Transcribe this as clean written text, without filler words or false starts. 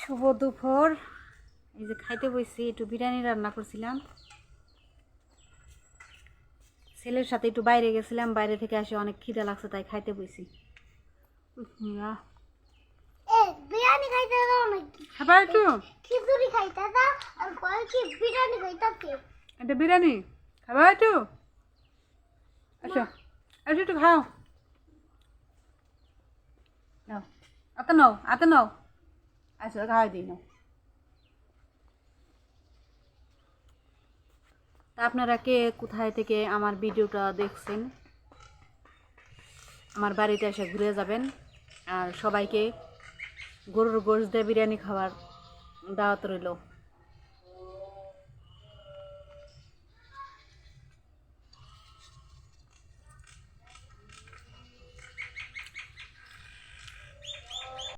শুভ দুপুর। এই যে খাইতে বসছি, একটু বিরিয়ানি রান্না করছিলাম। ছেলের সাথে একটু বাইরে গেছিলাম, বাইরে থেকে আসে অনেক খিদে লাগছে, তাই খাইতে বসছি। বিরিয়ানি খাইতে দাও নাকি? খাবার একটু খিচুড়ি খাইতে দাও আর কয় কি বিরিয়ানি খাইতে? এটা বিরিয়ানি খাবার একটু। আচ্ছা একটু একটু খাও। নাও আতে নাও, আতে নাও। আচ্ছা খাওয়াই দিই নাও। তা আপনারা কে কোথায় থেকে আমার ভিডিওটা দেখছেন, আমার বাড়িতে এসে ঘুরে যাবেন। আর সবাইকে গরুর গোশত দিয়ে বিরিয়ানি খাওয়ার দাওয়াত রইল।